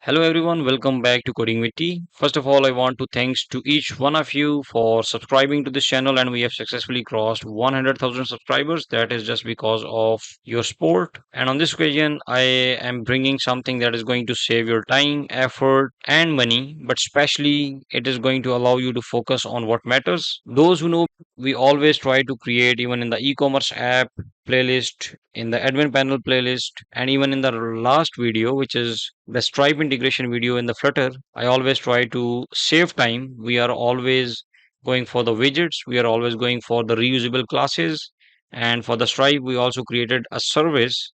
Hello everyone, welcome back to Coding with T. First of all, I want to thanks to each one of you for subscribing to this channel and we have successfully crossed 100,000 subscribers. That is just because of your support. And on this occasion, I am bringing something that is going to save your time, effort and money, but especially it is going to allow you to focus on what matters. Those who know, we always try to create even in the e-commerce app playlist, in the admin panel playlist, and even in the last video, which is the Stripe integration video in the Flutter, I always try to save time. We are always going for the widgets, we are always going for the reusable classes, and for the Stripe, we also created a service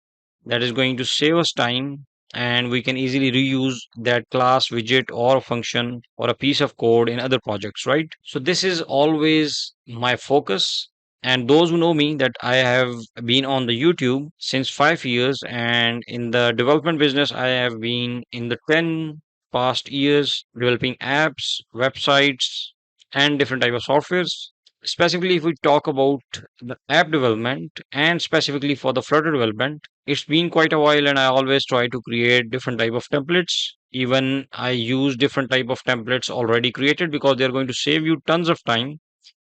that is going to save us time and we can easily reuse that class widget or function or a piece of code in other projects, right? So this is always my focus. And those who know me, that I have been on the YouTube since 5 years, and in the development business I have been in the 10 past years developing apps, websites and different type of softwares. Specifically, if we talk about the app development and specifically for the Flutter development, it's been quite a while and I always try to create different type of templates. Even I use different type of templates already created because they're going to save you tons of time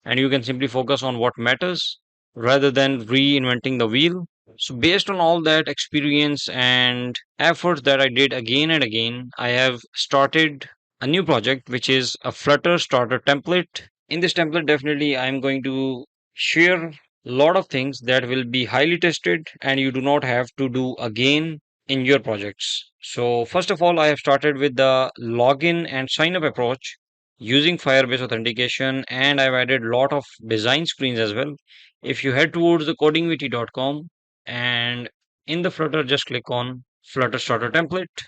and you can simply focus on what matters rather than reinventing the wheel. So based on all that experience and efforts that I did again and again, I have started a new project which is a Flutter Starter Template. In this template, definitely I'm going to share a lot of things that will be highly tested and you do not have to do again in your projects. So first of all, I have started with the login and sign up approach using Firebase authentication, and I've added a lot of design screens as well. If you head towards the codingvt.com and in the Flutter, just click on Flutter Starter Template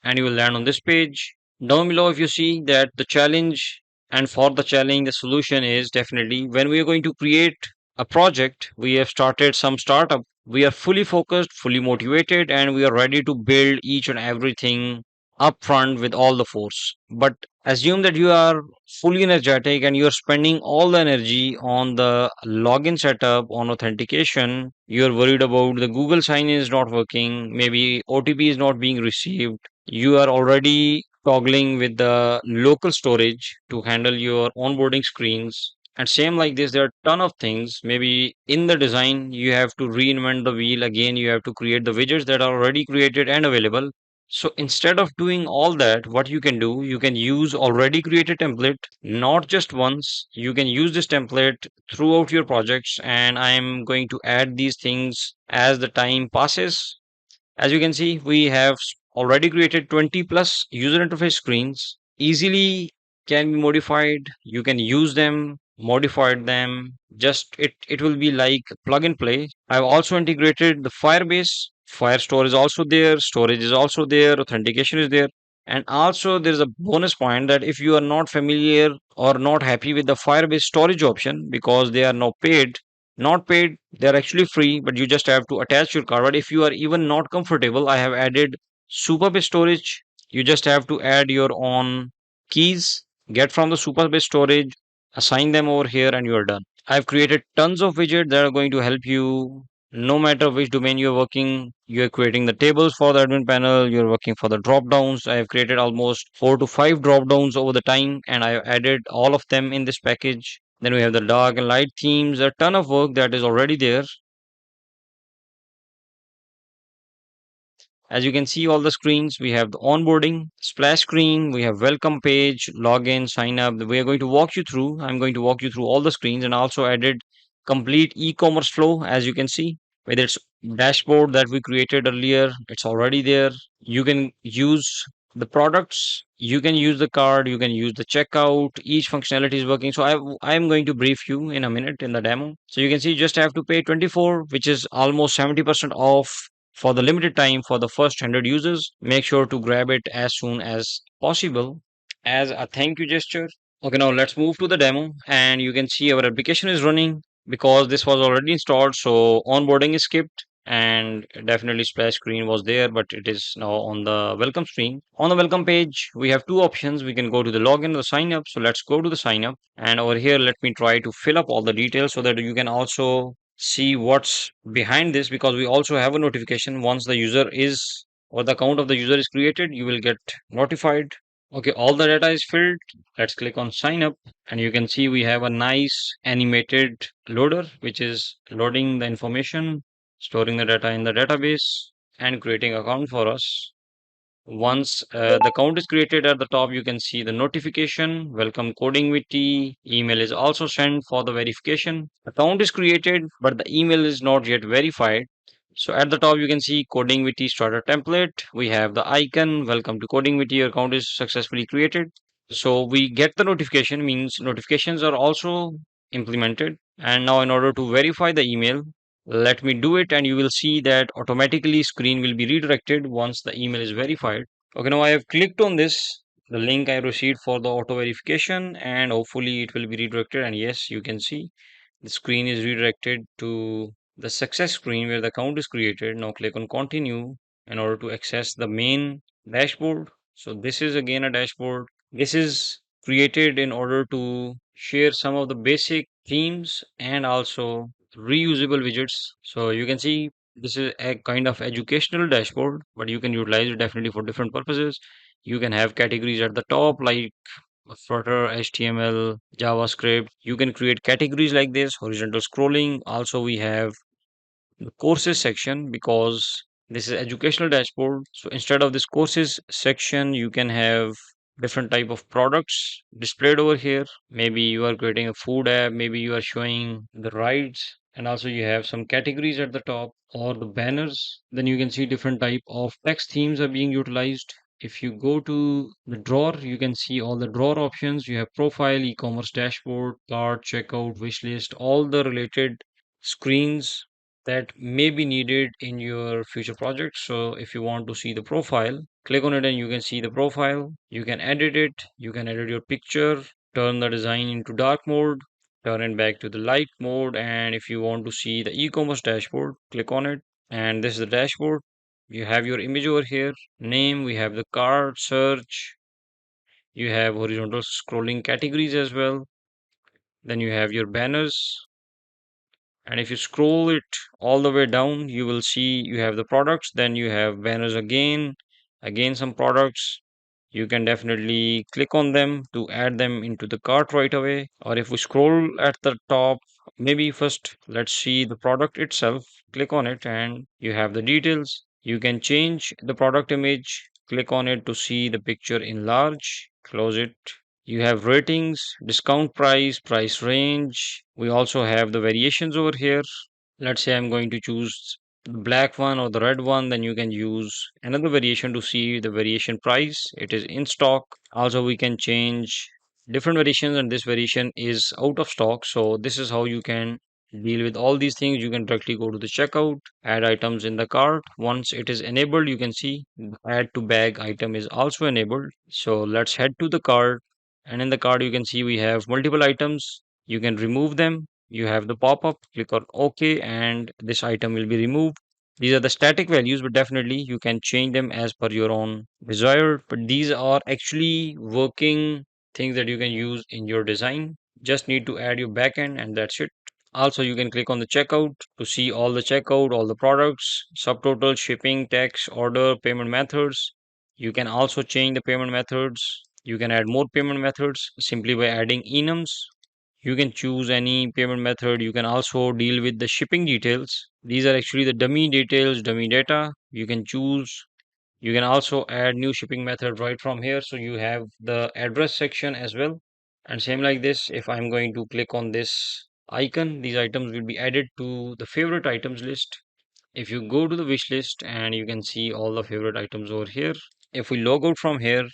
and you will land on this page. Down below, if you see that the challenge, and for the challenge, the solution is definitely when we are going to create a project, we have started some startup. We are fully focused, fully motivated, and we are ready to build each and everything upfront with all the force. But assume that you are fully energetic and you are spending all the energy on the login setup, on authentication. You are worried about the Google sign in is not working, maybe OTP is not being received. You are already toggling with the local storage to handle your onboarding screens. And same like this, there are ton of things. Maybe in the design, you have to reinvent the wheel again. You have to create the widgets that are already created and available. So instead of doing all that, what you can do, you can use already created template, not just once. You can use this template throughout your projects, and I am going to add these things as the time passes. As you can see, we have already created 20 plus user interface screens. Easily can be modified. You can use them, modified them. Just it will be like plug and play. I've also integrated the Firebase. Firestore is also there. Storage is also there. Authentication is there. And also there's a bonus point that if you are not familiar or not happy with the Firebase storage option because they are now paid, not paid, they're actually free, but you just have to attach your card. But if you are even not comfortable, I have added Superbase storage. You just have to add your own keys, get from the Superbase storage, assign them over here, and you are done. I've created tons of widgets that are going to help you no matter which domain you're working. You're creating the tables for the admin panel, you're working for the dropdowns. I have created almost 4 to 5 dropdowns over the time, and I've added all of them in this package. Then we have the dark and light themes, a ton of work that is already there. As you can see all the screens, we have the onboarding, splash screen, we have welcome page, login, sign up. We are going to walk you through. I'm going to walk you through all the screens and also added complete e-commerce flow. As you can see, whether it's dashboard that we created earlier, it's already there. You can use the products, you can use the card, you can use the checkout. Each functionality is working. So I'm going to brief you in a minute in the demo. So you can see you just have to pay 24, which is almost 70% off for the limited time for the first 100 users. Make sure to grab it as soon as possible as a thank you gesture. Okay, now let's move to the demo and you can see our application is running because this was already installed. So onboarding is skipped and definitely splash screen was there, but it is now on the welcome screen. On the welcome page, we have two options. We can go to the login or the sign up. So let's go to the sign up, and over here, let me try to fill up all the details so that you can also see what's behind this, because we also have a notification once the user is or the account of the user is created, you will get notified. Okay, all the data is filled. Let's click on sign up, and you can see we have a nice animated loader which is loading the information, storing the data in the database, and creating account for us. Once the account is created, at the top you can see the notification, welcome coding with T. Email is also sent for the verification. Account is created, but the email is not yet verified. So at the top you can see coding with T starter template. We have the icon, welcome to coding with T. Your account is successfully created. So we get the notification, means notifications are also implemented. And now in order to verify the email, let me do it, and you will see that automatically screen will be redirected once the email is verified. Okay, now I have clicked on this, the link I received for the auto verification, and hopefully it will be redirected. And yes, you can see the screen is redirected to the success screen where the account is created. Now click on continue in order to access the main dashboard. So this is again a dashboard. This is created in order to share some of the basic themes and also reusable widgets. So you can see this is a kind of educational dashboard, but you can utilize it definitely for different purposes. You can have categories at the top like Flutter, HTML, JavaScript. You can create categories like this, horizontal scrolling. Also, we have the courses section because this is educational dashboard. So instead of this courses section, you can have different type of products displayed over here. Maybe you are creating a food app, maybe you are showing the rides, and also you have some categories at the top or the banners. Then you can see different type of text themes are being utilized. If you go to the drawer, you can see all the drawer options. You have profile, e-commerce dashboard, cart, checkout, wish list, all the related screens that may be needed in your future projects. So if you want to see the profile, click on it and you can see the profile. You can edit it, you can edit your picture, turn the design into dark mode, turn it back to the light mode. And if you want to see the e-commerce dashboard, click on it. And this is the dashboard. You have your image over here, name, we have the card, search, you have horizontal scrolling categories as well. Then you have your banners, and if you scroll it all the way down, you will see you have the products, then you have banners again some products. You can definitely click on them to add them into the cart right away. Or if we scroll at the top, maybe first let's see the product itself. Click on it and you have the details. You can change the product image. Click on it to see the picture in large. Close it. You have ratings, discount price, price range. We also have the variations over here. Let's say I'm going to choose the black one or the red one, then you can use another variation to see the variation price. It is in stock. Also, we can change different variations, and this variation is out of stock. So, this is how you can deal with all these things. You can directly go to the checkout, add items in the cart. Once it is enabled, you can see the add to bag item is also enabled. So, let's head to the cart, and in the card you can see we have multiple items. You can remove them. You have the pop-up, click on OK, and this item will be removed. These are the static values, but definitely you can change them as per your own desire. But these are actually working things that you can use in your design. Just need to add your backend and that's it. Also, you can click on the checkout to see all the checkout, all the products, subtotal, shipping, tax, order, payment methods. You can also change the payment methods. You can add more payment methods simply by adding enums. You can choose any payment method. You can also deal with the shipping details. These are actually the dummy details, dummy data. You can choose. You can also add new shipping method right from here. So you have the address section as well. And same like this, if I'm going to click on this icon, these items will be added to the favorite items list. If you go to the wish list and you can see all the favorite items over here. If we log out from here,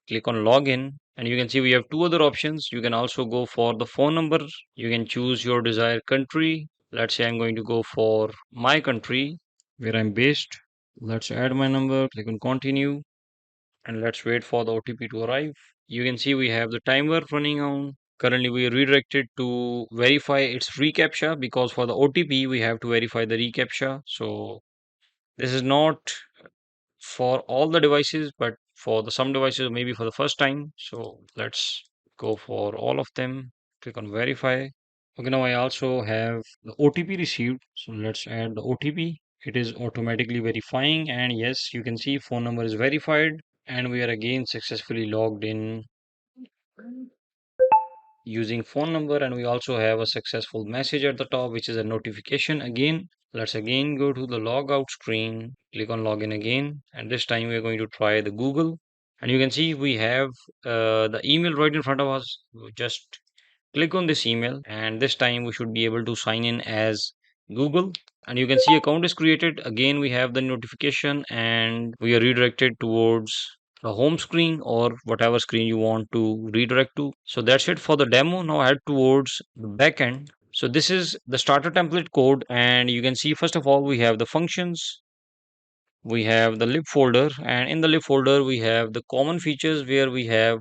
click on login and you can see we have two other options. You can also go for the phone number. You can choose your desired country. Let's say I'm going to go for my country where I'm based. Let's add my number, click on continue, and let's wait for the OTP to arrive. You can see we have the timer running on. Currently, we are redirected to verify its reCAPTCHA because for the OTP, we have to verify the reCAPTCHA. So this is not for all the devices, but for the some devices, maybe for the first time. So let's go for all of them. Click on verify. Okay, now I also have the OTP received. So let's add the OTP. It is automatically verifying, and yes, you can see phone number is verified, and we are again successfully logged in using phone number, and we also have a successful message at the top, which is a notification again. Let's again go to the logout screen, click on login again, and this time we're going to try the Google, and you can see we have the email right in front of us. We just click on this email, and this time we should be able to sign in as Google, and you can see account is created. Again, we have the notification, and we are redirected towards the home screen or whatever screen you want to redirect to. So that's it for the demo. Now head towards the backend. So this is the starter template code, and you can see first of all we have the functions, we have the lib folder, and in the lib folder we have the common features where we have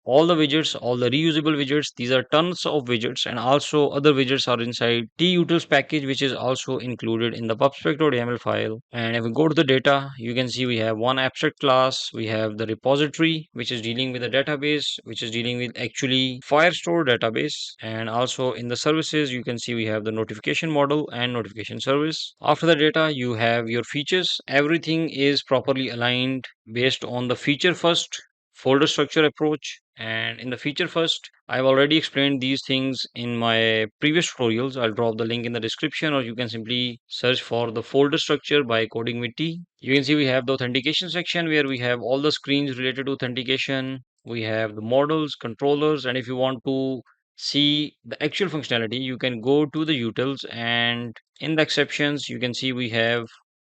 all the widgets, all the reusable widgets. These are tons of widgets, and also other widgets are inside tutils package, which is also included in the pubspec.yaml file. And if we go to the data, you can see we have one abstract class, we have the repository, which is dealing with the database, which is dealing with actually Firestore database. And also in the services, you can see we have the notification model and notification service. After the data, you have your features. Everything is properly aligned based on the feature first folder structure approach. And in the feature first, I've already explained these things in my previous tutorials. I'll drop the link in the description, or you can simply search for the folder structure by coding with T. You can see we have the authentication section where we have all the screens related to authentication. We have the models, controllers, and if you want to see the actual functionality, you can go to the utils, and in the exceptions, you can see we have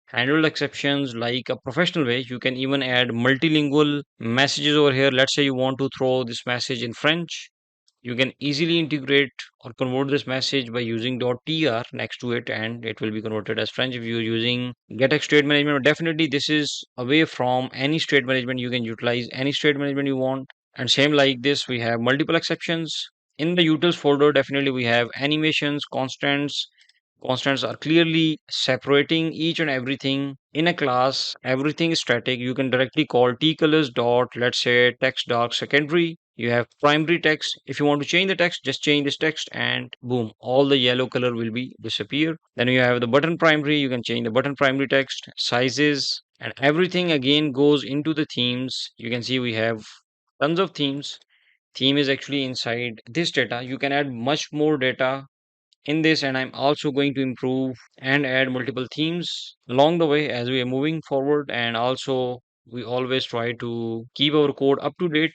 handled exceptions like a professional way. You can even add multilingual messages over here. Let's say you want to throw this message in French. You can easily integrate or convert this message by using .tr next to it, and it will be converted as French. If you're using getx state management, definitely this is away from any state management. You can utilize any state management you want. And same like this, we have multiple exceptions. In the utils folder, definitely we have animations, constants. Constants are clearly separating each and everything in a class. Everything is static. You can directly call tcolors dot, let's say, text dark secondary. You have primary text. If you want to change the text, just change this text, and boom, all the yellow color will be disappear. Then you have the button primary. You can change the button primary text, sizes, and everything again goes into the themes. You can see we have tons of themes. Theme is actually inside this data. You can add much more data in this, and I'm also going to improve and add multiple themes along the way as we are moving forward. And also we always try to keep our code up to date,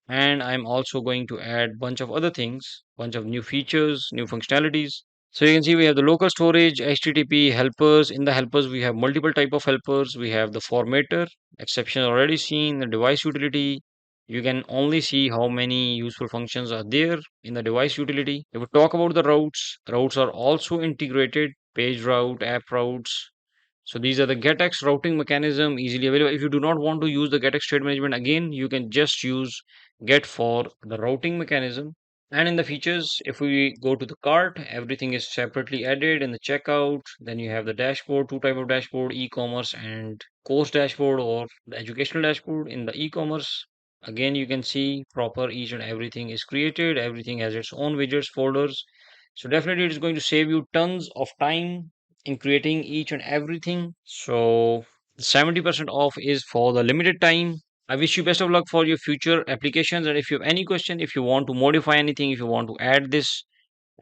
and I'm also going to add bunch of other things, bunch of new features, new functionalities. So you can see we have the local storage, HTTP helpers. In the helpers, we have multiple type of helpers. We have the formatter, exception already seen, the device utility. You can only see how many useful functions are there in the device utility. If we talk about the routes, routes are also integrated, page route, app routes. So these are the getx routing mechanism easily available. If you do not want to use the getx state management, again, you can just use get for the routing mechanism. And in the features, if we go to the cart, everything is separately added in the checkout. Then you have the dashboard, two type of dashboard, e-commerce and course dashboard, or the educational dashboard. In the e-commerce, again, you can see proper each and everything is created. Everything has its own widgets, folders. So definitely it is going to save you tons of time in creating each and everything. So 70% off is for the limited time. I wish you best of luck for your future applications. And if you have any question, if you want to modify anything, if you want to add this,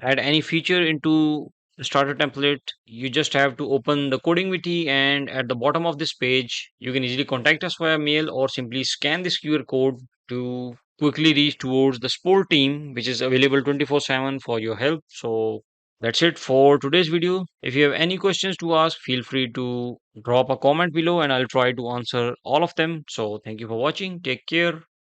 add any feature into the starter template, you just have to open the coding wiki, and at the bottom of this page, you can easily contact us via mail or simply scan this QR code to quickly reach towards the support team, which is available 24/7 for your help. So that's it for today's video. If you have any questions to ask, feel free to drop a comment below, and I'll try to answer all of them. So thank you for watching. Take care.